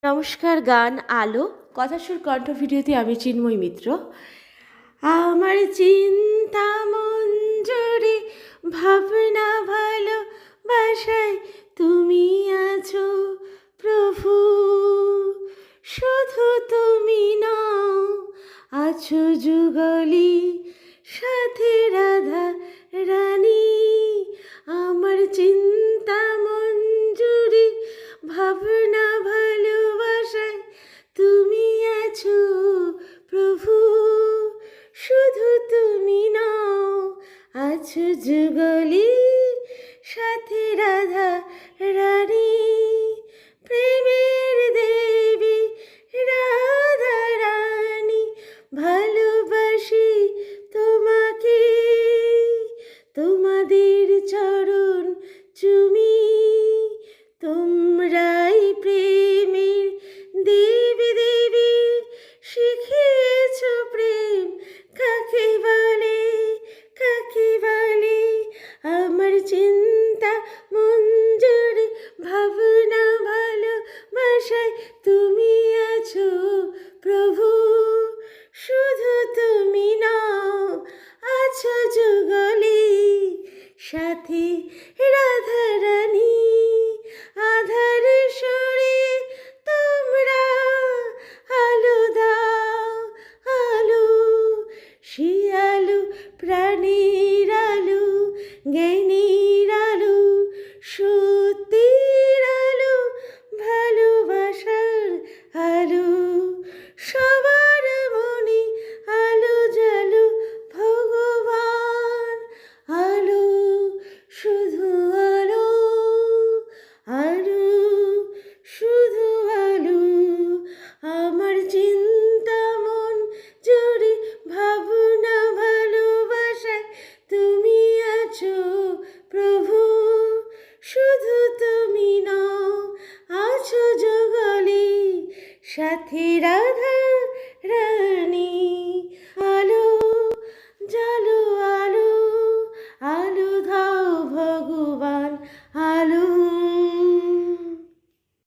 নমস্কার, গান আলো কথাসুর কণ্ঠ ভিডিওতে আমি চিন্ময় মিত্র। আমার চিন্তা মঞ্জুরি ভাবনা ভালোবাসায় তুমি আছো প্রভু, শুধু তুমি নাও আছো যুগলি সাথে রাধা রানী। আমার চিন্তা মঞ্জুরি ভাবনা ভালোবাসায় তুমি আছো প্রভু, শুধু তুমি নাও আছো যুগলি সাথে রাধা রানী। প্রেমের দেবী রাধা রানী, ভালোবাসি তোমাকে, তোমাদের চরণ চুমি। তোমরাই প্রেমের দেবী দেবী, শিখিয়েছ প্রেম কাকে বলে, কাকে বলে। আমার চিন্তা মঞ্জুরি ভাবনা ভালোবাসায় তুমি আছো প্রভু, শুধু তুমি নাও আছো যুগলি সাথে রাধা রানী। আধার সরিয়ে তোমরা আলো দাও, আলো সে আলো প্রাণের আলো, জ্ঞানীর আলো, সত্যের আলো, ভালোবাসার আলো। সবার মনে আলো জালো ভগবান, আলো শুধু আলো, আলো শুধু আলো। আমার চিন্তা মন জুড়ে ভাবনা ভালোবাসায় তুমি আছো প্রভু, শুধু তুমি নাও আছো যুগলি সাথী রাধা